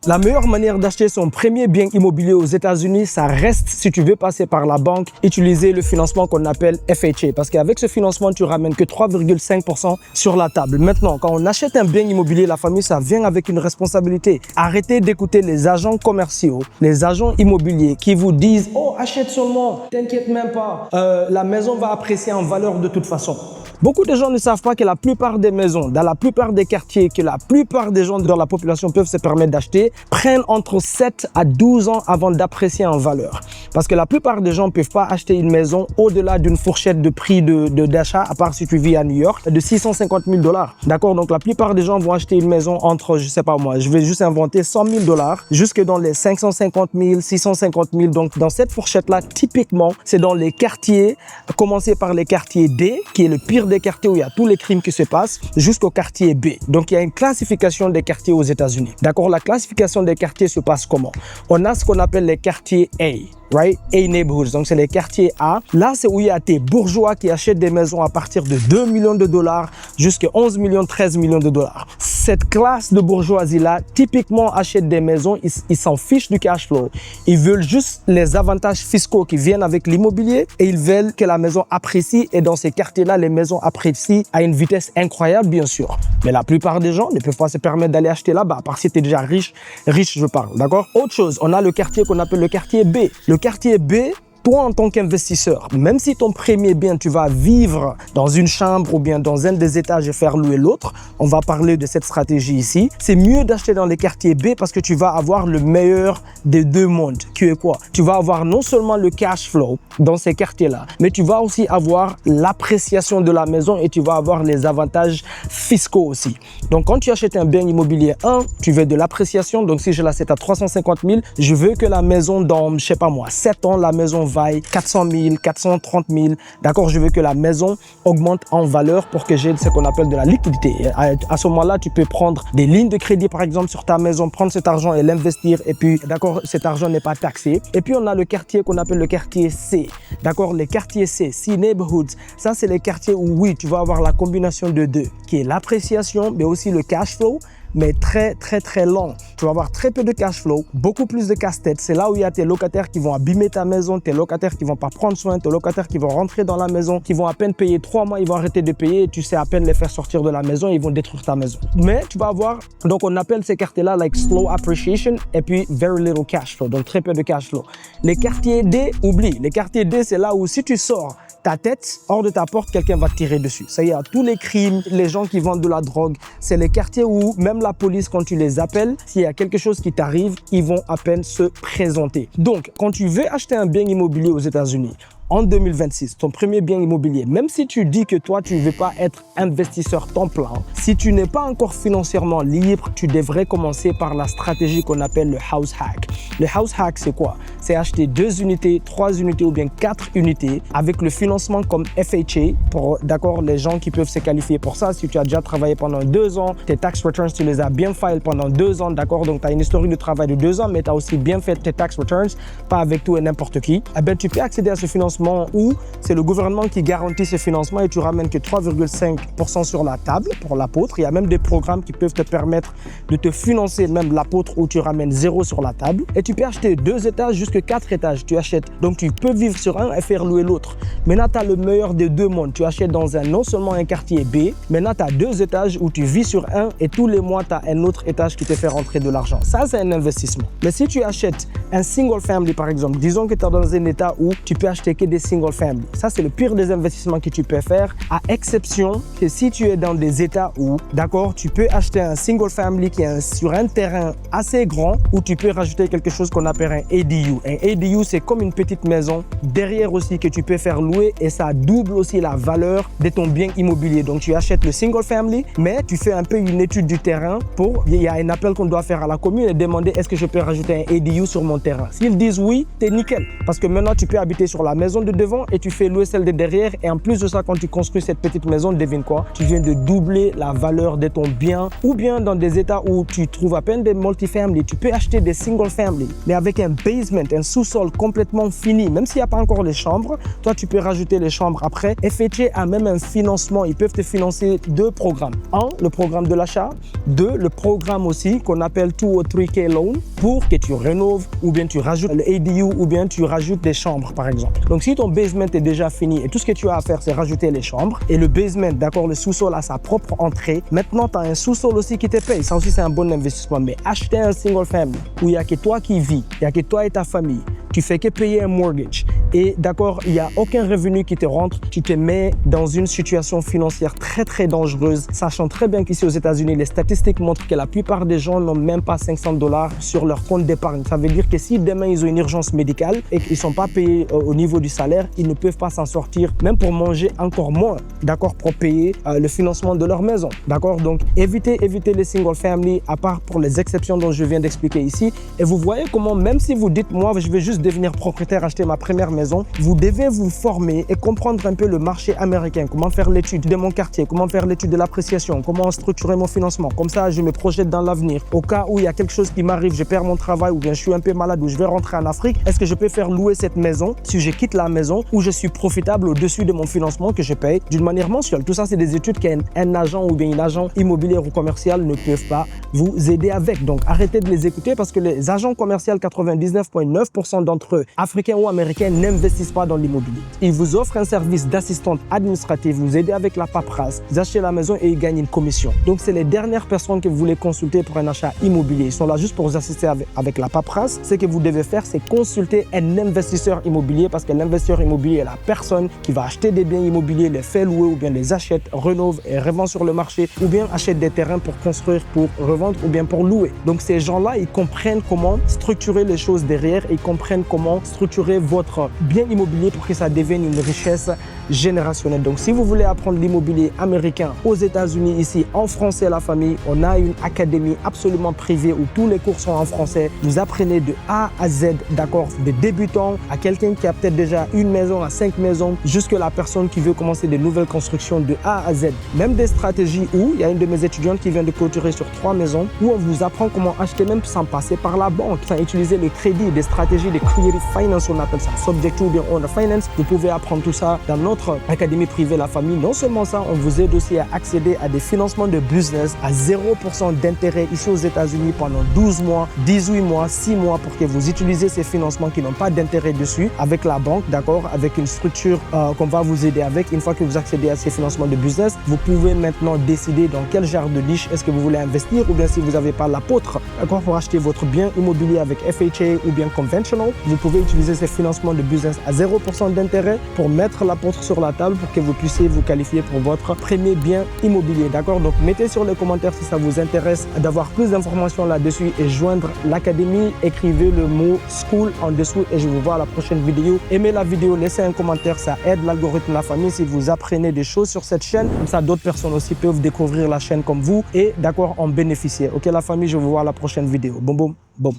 La meilleure manière d'acheter son premier bien immobilier aux États-Unis, ça reste, si tu veux passer par la banque, utiliser le financement qu'on appelle FHA. Parce qu'avec ce financement, tu ramènes que 3,5% sur la table. Maintenant, quand on achète un bien immobilier, la famille, ça vient avec une responsabilité. Arrêtez d'écouter les agents commerciaux, les agents immobiliers qui vous disent « Oh, achète seulement, t'inquiète même pas, la maison va apprécier en valeur de toute façon ». Beaucoup de gens ne savent pas que la plupart des maisons, dans la plupart des quartiers, que la plupart des gens dans la population peuvent se permettre d'acheter, prennent entre 7 à 12 ans avant d'apprécier en valeur. Parce que la plupart des gens ne peuvent pas acheter une maison au-delà d'une fourchette de prix d'achat, à part si tu vis à New York, de 650 000 $. D'accord? Donc la plupart des gens vont acheter une maison entre, je sais pas moi, je vais juste inventer 100 000 $, jusque dans les 550 000, 650 000. Donc dans cette fourchette-là, typiquement, c'est dans les quartiers, commencer par les quartiers D, qui est le pire des quartiers où il y a tous les crimes qui se passent, jusqu'au quartier B. Donc il y a une classification des quartiers aux États-Unis. D'accord? La classification des quartiers se passe comment? On a ce qu'on appelle les quartiers A. Right? A neighborhoods. Donc, c'est les quartiers A. Là, c'est où il y a tes bourgeois qui achètent des maisons à partir de 2 millions de dollars jusqu'à 11 millions, 13 millions de dollars. Cette classe de bourgeoisie-là, typiquement, achète des maisons. Ils s'en fichent du cash flow. Ils veulent juste les avantages fiscaux qui viennent avec l'immobilier et ils veulent que la maison apprécie. Et dans ces quartiers-là, les maisons apprécient à une vitesse incroyable, bien sûr. Mais la plupart des gens ne peuvent pas se permettre d'aller acheter là-bas, à part si tu es déjà riche, je parle. D'accord? Autre chose, on a le quartier qu'on appelle le quartier B. Le quartier B, toi en tant qu'investisseur, même si ton premier bien, tu vas vivre dans une chambre ou bien dans un des étages et faire louer l'autre, on va parler de cette stratégie ici, c'est mieux d'acheter dans les quartiers B parce que tu vas avoir le meilleur des deux mondes, qui est quoi? Tu vas avoir non seulement le cash flow dans ces quartiers-là, mais tu vas aussi avoir l'appréciation de la maison et tu vas avoir les avantages fiscaux aussi. Donc quand tu achètes un bien immobilier, tu veux de l'appréciation, donc si je l'achète à 350 000, je veux que la maison dans, je sais pas moi, 7 ans, la maison vaille 400 000, 430 000. D'accord, je veux que la maison augmente en valeur pour que j'ai ce qu'on appelle de la liquidité. À ce moment-là, tu peux prendre des lignes de crédit, par exemple, sur ta maison, prendre cet argent et l'investir. Et puis, d'accord, cet argent n'est pas taxé. Et puis, on a le quartier qu'on appelle le quartier C. D'accord, les quartiers C, C neighborhoods. Ça, c'est les quartiers où, oui, tu vas avoir la combinaison de deux, qui est l'appréciation, mais aussi le cash flow, mais très lent. Tu vas avoir très peu de cash flow, beaucoup plus de casse-tête. C'est là où il y a tes locataires qui vont abîmer ta maison, tes locataires qui vont pas prendre soin, tes locataires qui vont rentrer dans la maison, qui vont à peine payer 3 mois, ils vont arrêter de payer et tu sais à peine les faire sortir de la maison, ils vont détruire ta maison. Mais tu vas avoir, donc on appelle ces quartiers-là like slow appreciation et puis very little cash flow, donc très peu de cash flow. Les quartiers D, oublie. Les quartiers D, c'est là où si tu sors ta tête hors de ta porte, quelqu'un va te tirer dessus. Ça y est, tous les crimes, les gens qui vendent de la drogue, c'est les quartiers où même la police, quand tu les appelles, s'il y a quelque chose qui t'arrive, ils vont à peine se présenter. Donc, quand tu veux acheter un bien immobilier aux États-Unis, en 2026, ton premier bien immobilier, même si tu dis que toi, tu ne veux pas être investisseur temps plein, si tu n'es pas encore financièrement libre, tu devrais commencer par la stratégie qu'on appelle le house hack. Le house hack, c'est quoi? C'est acheter 2 unités, 3 unités ou bien 4 unités avec le financement comme FHA pour, d'accord, les gens qui peuvent se qualifier pour ça. Si tu as déjà travaillé pendant 2 ans, tes tax returns, tu les as bien filed pendant 2 ans, d'accord? Donc, tu as une historique de travail de 2 ans, mais tu as aussi bien fait tes tax returns, pas avec tout et n'importe qui. Eh bien, tu peux accéder à ce financement où c'est le gouvernement qui garantit ce financement et tu ramènes que 3,5% sur la table pour l'apôtre. Il y a même des programmes qui peuvent te permettre de te financer même l'apôtre où tu ramènes 0 sur la table. Et tu peux acheter 2 étages jusqu'à 4 étages. Tu achètes, donc tu peux vivre sur un et faire louer l'autre. Maintenant, tu as le meilleur des deux mondes. Tu achètes dans non seulement un quartier B, maintenant tu as 2 étages où tu vis sur un et tous les mois, tu as un autre étage qui te fait rentrer de l'argent. Ça, c'est un investissement. Mais si tu achètes un single family, par exemple, disons que tu es dans un état où tu peux acheter que des single family. Ça, c'est le pire des investissements que tu peux faire, à exception que si tu es dans des états où, d'accord, tu peux acheter un single family qui est sur un terrain assez grand où tu peux rajouter quelque chose qu'on appelle un ADU. Un ADU, c'est comme une petite maison derrière aussi que tu peux faire louer et ça double aussi la valeur de ton bien immobilier. Donc, tu achètes le single family, mais tu fais un peu une étude du terrain pour, il y a un appel qu'on doit faire à la commune et demander est-ce que je peux rajouter un ADU sur mon terrain. S'ils disent oui, t'es nickel. Parce que maintenant, tu peux habiter sur la maison maison de devant et tu fais louer celle de derrière. Et en plus de ça, quand tu construis cette petite maison, devine quoi? Tu viens de doubler la valeur de ton bien. Ou bien dans des états où tu trouves à peine des multifamily, tu peux acheter des single family. Mais avec un basement, un sous-sol complètement fini, même s'il n'y a pas encore les chambres, toi tu peux rajouter les chambres après. FHA a même un financement. Ils peuvent te financer 2 programmes. 1, le programme de l'achat. 2, le programme aussi qu'on appelle 203K loan pour que tu rénoves ou bien tu rajoutes le ADU ou bien tu rajoutes des chambres par exemple. Donc si ton basement est déjà fini et tout ce que tu as à faire c'est rajouter les chambres et le basement, d'accord, le sous-sol a sa propre entrée. Maintenant tu as un sous-sol aussi qui te paye. Ça aussi c'est un bon investissement. Mais acheter un single family où il n'y a que toi qui vis, il n'y a que toi et ta famille, tu fais que payer un mortgage et d'accord, il n'y a aucun revenu qui te rentre, tu te mets dans une situation financière très dangereuse, sachant très bien qu'ici aux États-Unis, les statistiques montrent que la plupart des gens n'ont même pas $500 sur leur compte d'épargne. Ça veut dire que si demain ils ont une urgence médicale et qu'ils ne sont pas payés au niveau du salaire, ils ne peuvent pas s'en sortir, même pour manger encore moins, d'accord, pour payer le financement de leur maison, d'accord. Donc évitez les single family, à part pour les exceptions dont je viens d'expliquer ici. Et vous voyez comment, même si vous dites, moi je vais juste devenir propriétaire, acheter ma première maison, vous devez vous former et comprendre un peu le marché américain, comment faire l'étude de mon quartier, comment faire l'étude de l'appréciation, comment structurer mon financement. Comme ça, je me projette dans l'avenir. Au cas où il y a quelque chose qui m'arrive, je perds mon travail ou bien je suis un peu malade ou je vais rentrer en Afrique, est-ce que je peux faire louer cette maison si je quitte la maison ou je suis profitable au-dessus de mon financement que je paye d'une manière mensuelle? Tout ça, c'est des études qu'un agent ou bien une agent immobilier ou commercial ne peuvent pas vous aider avec. Donc, arrêtez de les écouter parce que les agents commerciaux, 99,9% d'entre eux, africains ou américains, n'investissent pas dans l'immobilier. Ils vous offrent un service d'assistante administrative, vous aidez avec la paperasse, vous achetez la maison et ils gagnent une commission. Donc, c'est les dernières personnes que vous voulez consulter pour un achat immobilier. Ils sont là juste pour vous assister avec la paperasse. Ce que vous devez faire, c'est consulter un investisseur immobilier parce que l'investisseur immobilier est la personne qui va acheter des biens immobiliers, les fait louer ou bien les achète, rénove et revend sur le marché ou bien achète des terrains pour construire, pour revendre ou bien pour louer. Donc, ces gens-là, ils comprennent comment structurer les choses derrière et ils comprennent comment structurer votre bien immobilier pour que ça devienne une richesse générationnelle. Donc, si vous voulez apprendre l'immobilier américain aux États-Unis, ici en français, la famille, on a une académie absolument privée où tous les cours sont en français. Vous apprenez de A à Z, d'accord, de débutant à quelqu'un qui a peut-être déjà une maison à 5 maisons, jusqu'à la personne qui veut commencer des nouvelles constructions de A à Z. Même des stratégies où il y a une de mes étudiantes qui vient de clôturer sur 3 maisons où on vous apprend comment acheter même sans passer par la banque, sans utiliser le crédit, des stratégies de creative finance, on appelle ça, subject ou bien owner finance. Vous pouvez apprendre tout ça dans notre académie privée La Famille. Non seulement ça, on vous aide aussi à accéder à des financements de business à 0% d'intérêt ici aux États-Unis pendant 12 mois, 18 mois, 6 mois pour que vous utilisez ces financements qui n'ont pas d'intérêt dessus avec la banque, d'accord, avec une structure qu'on va vous aider avec. Une fois que vous accédez à ces financements de business, vous pouvez maintenant décider dans quel genre de niche est-ce que vous voulez investir ou bien si vous n'avez pas l'apôtre, d'accord, pour acheter votre bien immobilier avec FHA ou bien conventional, vous pouvez utiliser ces financements de business à 0% d'intérêt pour mettre l'apôtre sur la table pour que vous puissiez vous qualifier pour votre premier bien immobilier, d'accord. Donc mettez sur les commentaires si ça vous intéresse d'avoir plus d'informations là-dessus et joindre l'académie. Écrivez le mot school en dessous et je vous vois à la prochaine vidéo. Aimez la vidéo, laissez un commentaire, ça aide l'algorithme La Famille si vous apprenez des choses sur cette chaîne. Comme ça, d'autres personnes aussi peuvent découvrir la chaîne comme vous et d'accord, en bénéficier. Ok la famille, je vous vois à la prochaine vidéo. Boum boum boum.